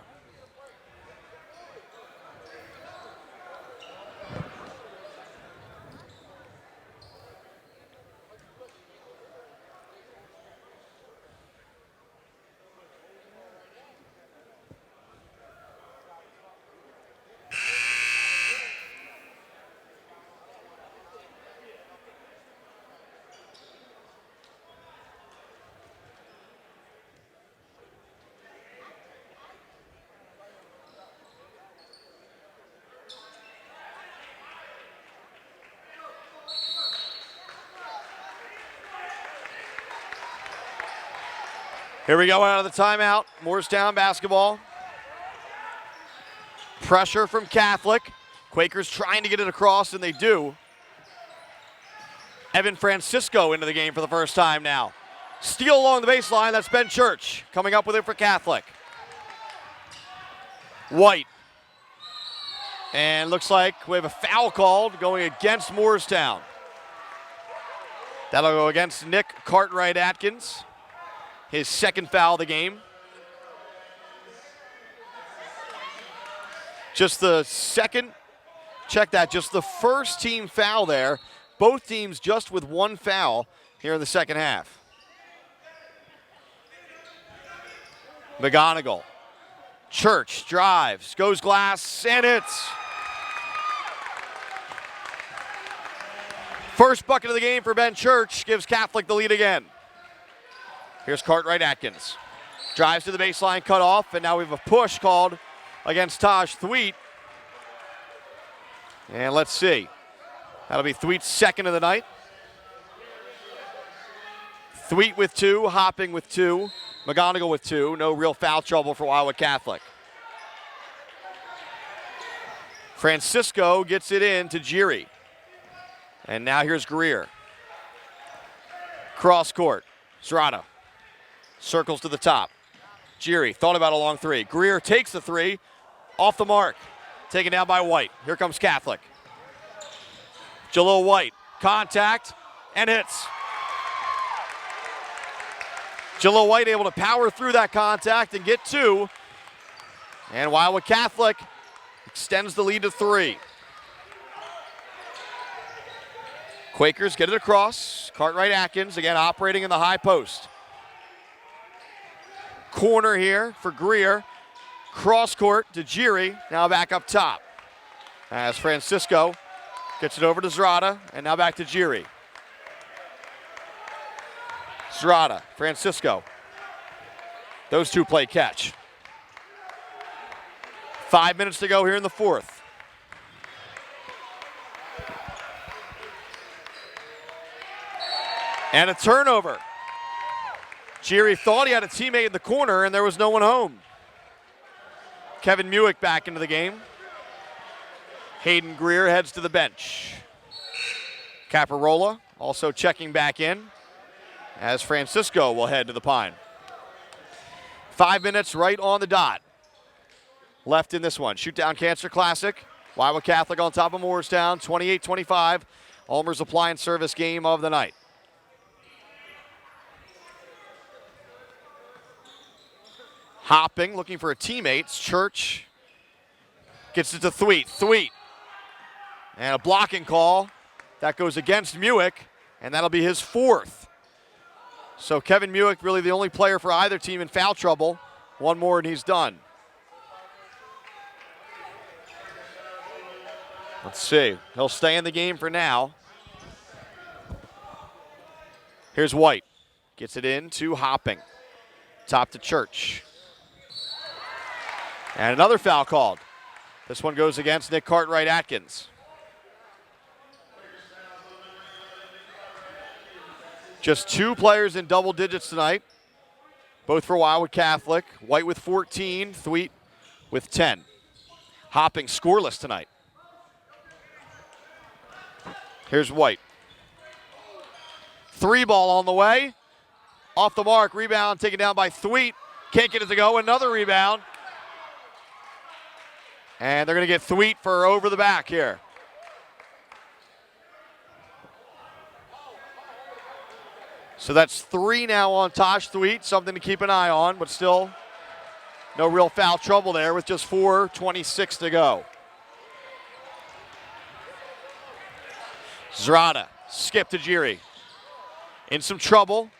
Here we go out of the timeout. Moorestown basketball. Pressure from Catholic. Quakers trying to get it across, and they do. Evan Francisco into the game for the first time now. Steal along the baseline. That's Ben Church coming up with it for Catholic. White. And looks like we have a foul called going against Moorestown. That'll go against Nick Cartwright-Atkins. His second foul of the game. Just the second, check that, just the first team foul there. Both teams just with one foul here in the second half. McGonigal. Church drives, goes glass, and hits. First bucket of the game for Ben Church gives Catholic the lead again. Here's Cartwright-Atkins. Drives to the baseline, cut off, and now we have a push called against Taj Thweet. And let's see. That'll be Thweet's second of the night. Thweet with 2, Hopping with 2, McGonigal with 2. No real foul trouble for Wildwood Catholic. Francisco gets it in to Geary. And now here's Greer. Cross court. Zrada. Circles to the top. Geary thought about a long 3. Greer takes the 3. Off the mark. Taken down by White. Here comes Catholic. Jalil White. Contact and hits. Jalil White able to power through that contact and get 2. And Wildwood Catholic extends the lead to 3. Quakers get it across. Cartwright-Atkins again operating in the high post. Corner here for Greer. Cross court to Geary. Now back up top. As Francisco gets it over to Zrada. And now back to Geary. Zrada, Francisco. Those two play catch. 5 minutes to go here in the fourth. And a turnover. Geary thought he had a teammate in the corner and there was no one home. Kevin Muick back into the game. Hayden Greer heads to the bench. Caparola also checking back in as Francisco will head to the Pine. 5 minutes right on the dot left in this one. Shootdown Cancer Classic. Wildwood Catholic on top of Moorestown, 28-25. Ulmer's Appliance Service game of the night. Hopping, looking for a teammate. Church gets it to Thweet. Thweet. And a blocking call. That goes against Muick, and that'll be his 4th. So Kevin Muick really the only player for either team in foul trouble. One more and he's done. Let's see. He'll stay in the game for now. Here's White. Gets it in to Hopping. Top to Church. And another foul called. This one goes against Nick Cartwright-Atkins. Just 2 players in double digits tonight, both for Wildwood Catholic. White with 14, Thweet with 10. Hopping scoreless tonight. Here's White. 3 ball on the way. Off the mark, rebound taken down by Thweet. Can't get it to go, another rebound. And they're going to get Thweet for over the back here. So that's 3 now on Taj Thweet, something to keep an eye on, but still no real foul trouble there with just 4:26 to go. Zrada, skip to Geary. In some trouble.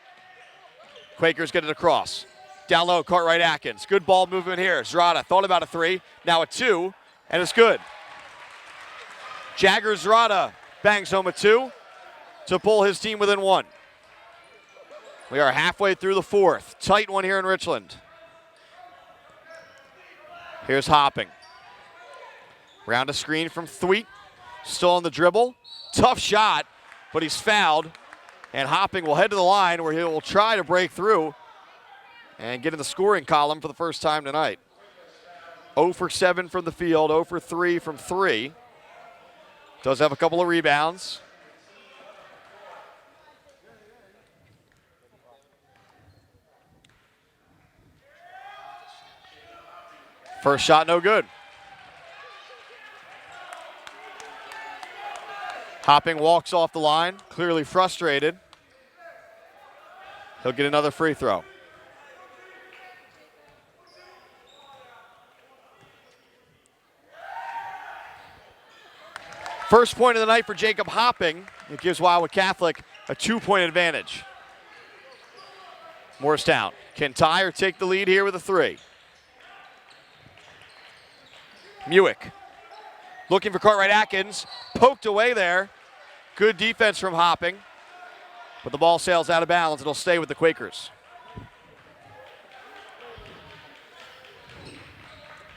Quakers get it across. Down low, Cartwright-Atkins. Good ball movement here. Zrada thought about a 3, now a 2, and it's good. Jagger Zrada bangs home a 2 to pull his team within 1. We are halfway through the 4th. Tight one here in Richland. Here's Hopping. Round a screen from Thweet. Still on the dribble. Tough shot, but he's fouled. And Hopping will head to the line where he will try to break through and get in the scoring column for the first time tonight. 0 for 7 from the field, 0 for 3 from 3. Does have a couple of rebounds. First shot, no good. Hopping walks off the line, clearly frustrated. He'll get another free throw. First point of the night for Jacob Hopping. It gives Wildwood Catholic a 2-point advantage. Moorestown can tie or take the lead here with a 3. Muick looking for Cartwright Atkins. Poked away there. Good defense from Hopping. But the ball sails out of bounds. It'll stay with the Quakers.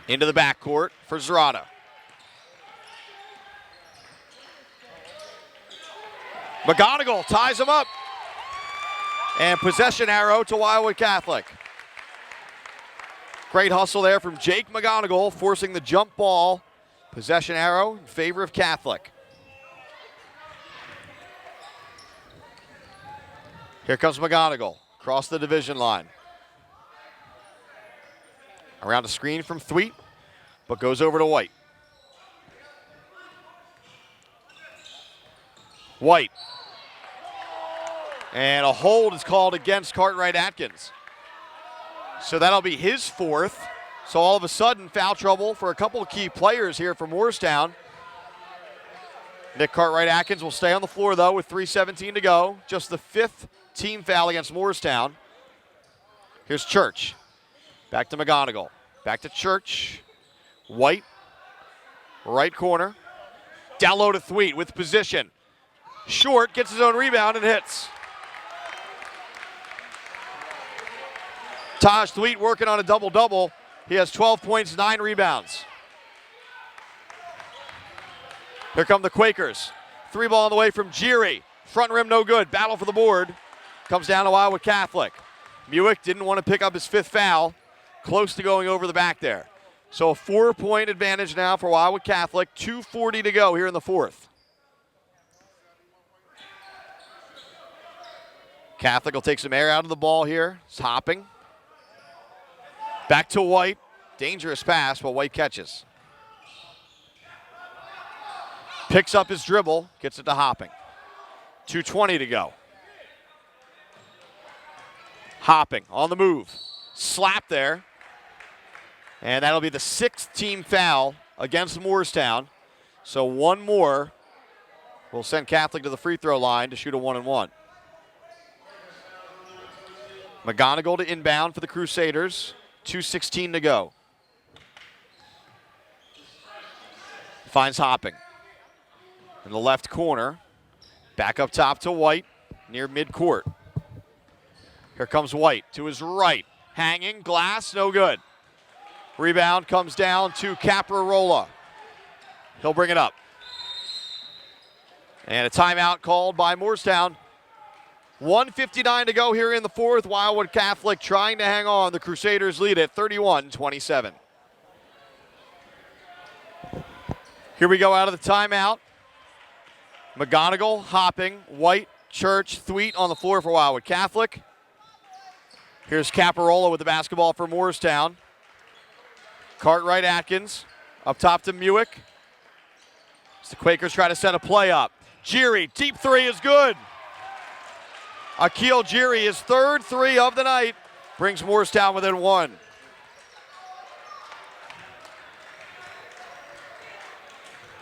Into the backcourt for Zerata. McGonigal ties him up. And possession arrow to Wildwood Catholic. Great hustle there from Jake McGonigal, forcing the jump ball. Possession arrow in favor of Catholic. Here comes McGonigal across the division line. Around a screen from Thweet, but goes over to White. White. And a hold is called against Cartwright Atkins. So that'll be his 4th. So all of a sudden, foul trouble for a couple of key players here for Moorestown. Nick Cartwright Atkins will stay on the floor, though, with 3:17 to go. Just the 5th team foul against Moorestown. Here's Church. Back to McGonigal. Back to Church. White. Right corner. Down low to Thweet with position. Short, gets his own rebound and hits. Taj Thweet working on a double-double. He has 12 points, 9 rebounds. Here come the Quakers. 3 ball on the way from Geary. Front rim no good. Battle for the board. Comes down to Wildwood Catholic. Muick didn't want to pick up his 5th foul. Close to going over the back there. So a 4-point advantage now for Wildwood Catholic. 2:40 to go here in the 4th. Catholic will take some air out of the ball here. It's Hopping. Back to White. Dangerous pass, but White catches. Picks up his dribble, gets it to Hopping. 2:20 to go. Hopping on the move. Slap there. And that'll be the 6th team foul against Moorestown. So one more will send Catholic to the free throw line to shoot a 1-and-1. McGonigal to inbound for the Crusaders. 2:16 to go. Finds Hopping in the left corner. Back up top to White near midcourt. Here comes White to his right. Hanging, glass, no good. Rebound comes down to Caprarola. He'll bring it up. And a timeout called by Moorestown. 1:59 to go here in the 4th. Wildwood Catholic trying to hang on. The Crusaders lead at 31-27. Here we go out of the timeout. McGonigal, Hopping, White, Church, Thweet on the floor for Wildwood Catholic. Here's Caparola with the basketball for Moorestown. Cartwright Atkins up top to Muick. As the Quakers try to set a play up. Geary, deep 3 is good. Akil Geary, his 3rd 3 of the night, brings Moorestown within 1.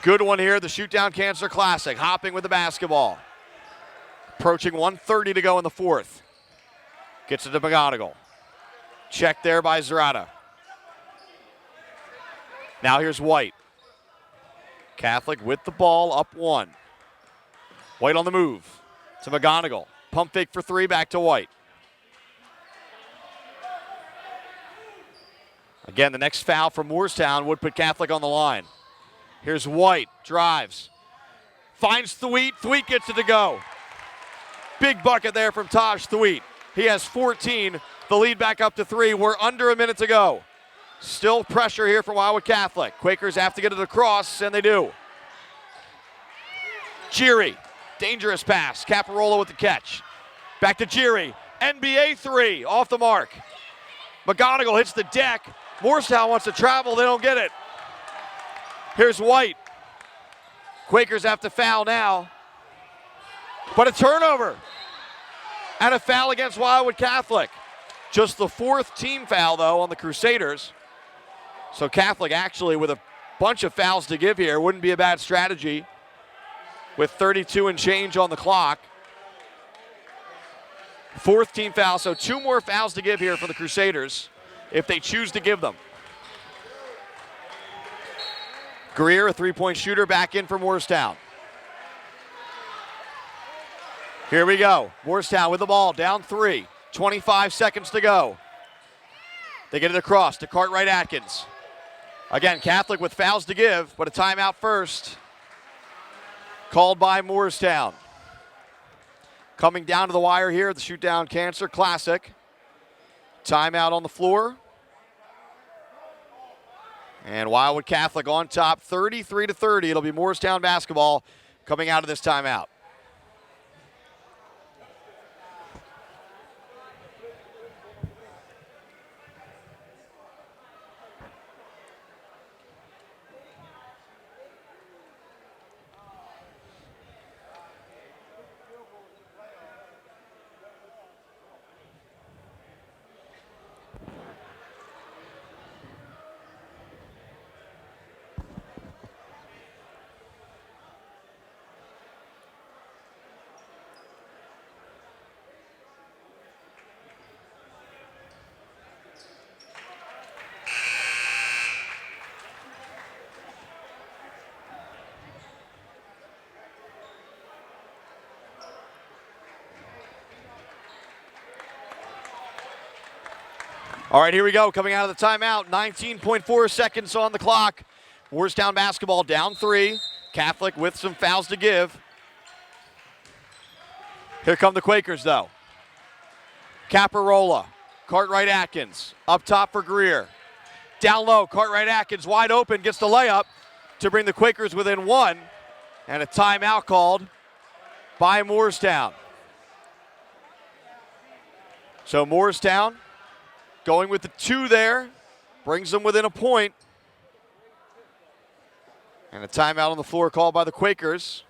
Good one here, the Shoot Down Cancer Classic. Hopping with the basketball. Approaching 1:30 to go in the 4th. Gets it to McGonigal. Check there by Zerata. Now here's White. Catholic with the ball, up 1. White on the move to McGonigal. Pump fake for 3, back to White. Again, the next foul from Moorestown would put Catholic on the line. Here's White, drives. Finds Thweet, Thweet gets it to go. Big bucket there from Taj Thweet. He has 14, the lead back up to 3. We're under a minute to go. Still pressure here for Wildwood Catholic. Quakers have to get it across, and they do. Geary, dangerous pass. Caparola with the catch. Back to Geary. NBA 3, off the mark. McGonigal hits the deck. Moorestown wants to travel, they don't get it. Here's White. Quakers have to foul now. But a turnover. And a foul against Wildwood Catholic. Just the 4th team foul, though, on the Crusaders. So Catholic actually with a bunch of fouls to give here. Wouldn't be a bad strategy with 32 and change on the clock. Fourth team foul, so 2 more fouls to give here for the Crusaders if they choose to give them. Greer, a three-point shooter, back in for Moorestown. Here we go. Moorestown with the ball, down 3. 25 seconds to go. They get it across to Cartwright Atkins. Again, Catholic with fouls to give, but a timeout first. Called by Moorestown. Coming down to the wire here, the Shoot Down Cancer Classic. Timeout on the floor. And Wildwood Catholic on top, 33-30. It'll be Moorestown basketball coming out of this timeout. All right, here we go. Coming out of the timeout, 19.4 seconds on the clock. Moorestown basketball down 3. Catholic with some fouls to give. Here come the Quakers, though. Caparola, Cartwright Atkins, up top for Greer. Down low, Cartwright Atkins wide open, gets the layup to bring the Quakers within 1. And a timeout called by Moorestown. So Moorestown going with the 2 there, brings them within a point. And a timeout on the floor called by the Quakers.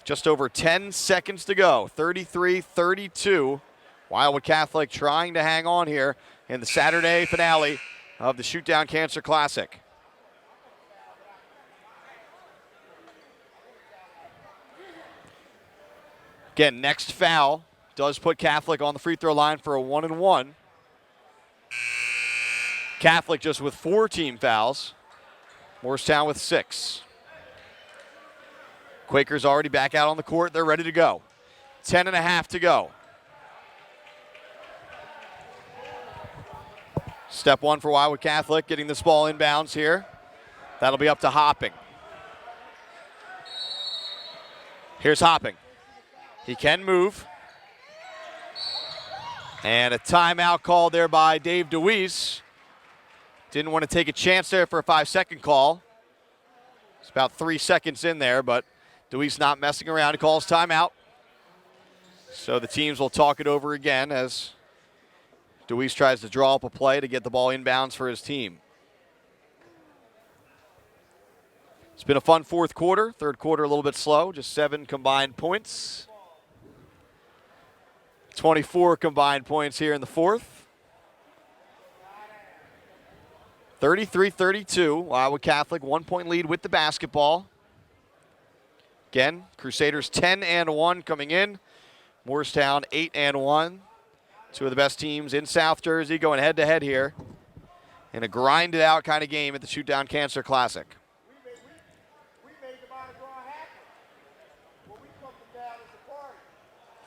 Just over 10 seconds to go, 33-32. Wildwood Catholic trying to hang on here in the Saturday finale of the Shoot Down Cancer Classic. Again, next foul does put Catholic on the free throw line for a 1-and-1. Catholic just with 4 team fouls. Moorestown with 6. Quakers already back out on the court. They're ready to go. 10.5 to go. Step 1 for Wildwood Catholic, getting this ball inbounds here. That'll be up to Hopping. Here's Hopping. He can move. And a timeout called there by Dave DeWeese. Didn't want to take a chance there for a 5-second call. It's about 3 seconds in there, but DeWeese not messing around. He calls timeout. So the teams will talk it over again as DeWeese tries to draw up a play to get the ball inbounds for his team. It's been a fun fourth quarter. Third quarter a little bit slow, just 7 combined points. 24 combined points here in the fourth. 33-32, Wildwood Catholic 1-point lead with the basketball. Again, Crusaders 10-1 coming in. Moorestown 8-1. 2 of the best teams in South Jersey going head-to-head here in a grinded-out kind of game at the Shoot Down Cancer Classic.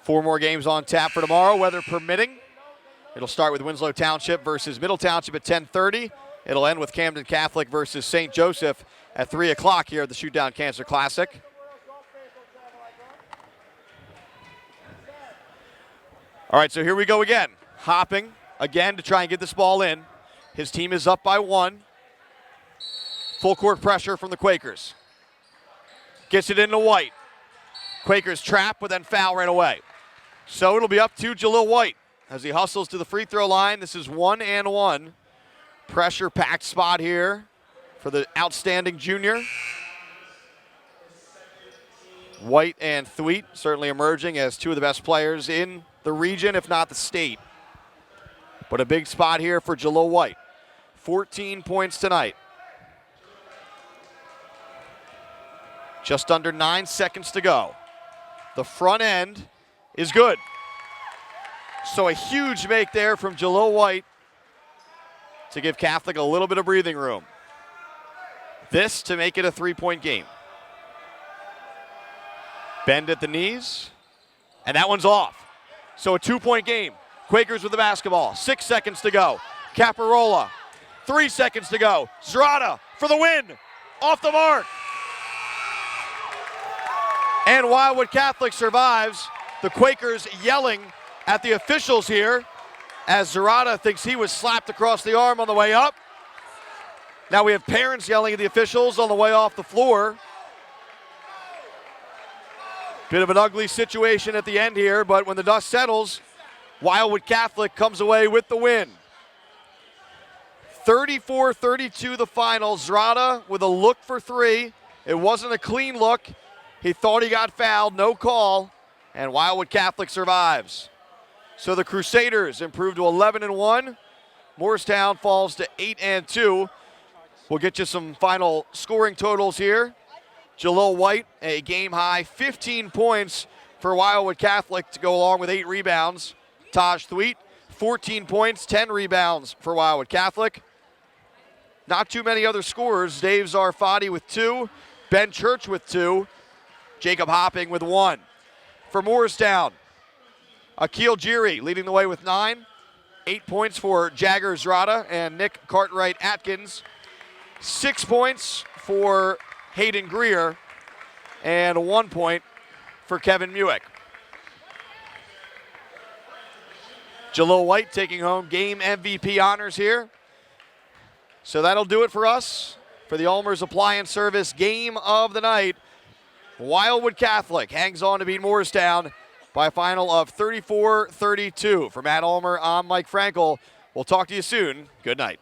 4 more games on tap for tomorrow, weather permitting. It'll start with Winslow Township versus Middle Township at 10:30. It'll end with Camden Catholic versus St. Joseph at 3 o'clock here at the Shoot Down Cancer Classic. All right, so here we go again. Hopping again to try and get this ball in. His team is up by 1. Full court pressure from the Quakers. Gets it into White. Quakers trap, but then foul right away. So it'll be up to Jalil White as he hustles to the free throw line. This is 1-1. Pressure-packed spot here for the outstanding junior. White and Thweet certainly emerging as 2 of the best players in the region, if not the state. But a big spot here for Jalil White. 14 points tonight. Just under 9 seconds to go. The front end is good. So a huge make there from Jalil White to give Catholic a little bit of breathing room. This to make it a 3-point game. Bend at the knees, and that one's off. So a 2-point game. Quakers with the basketball. 6 seconds to go. Caparola, 3 seconds to go. Zrada for the win. Off the mark. And Wildwood Catholic survives. The Quakers yelling at the officials here as Zrada thinks he was slapped across the arm on the way up. Now we have parents yelling at the officials on the way off the floor. Bit of an ugly situation at the end here, but when the dust settles, Wildwood Catholic comes away with the win. 34-32 the final. Zrada with a look for three. It wasn't a clean look. He thought he got fouled, no call, and Wildwood Catholic survives. So the Crusaders improve to 11-1. Moorestown falls to 8-2. We'll get you some final scoring totals here. Jalil White, a game-high 15 points for Wildwood Catholic to go along with 8 rebounds. Taj Thweet, 14 points, 10 rebounds for Wildwood Catholic. Not too many other scorers. Dave Zarfati with 2, Ben Church with 2, Jacob Hopping with 1. For Moorestown, Akil Jiri leading the way with 9. 8 points for Jagger Zrada and Nick Cartwright Atkins. 6 points for Hayden Greer and 1 point for Kevin Muick. Jalil White taking home game MVP honors here. So that'll do it for us for the Ulmer's Appliance Service game of the night. Wildwood Catholic hangs on to beat Moorestown by a final of 34-32. For Matt Ulmer, I'm Mike Frankel. We'll talk to you soon. Good night.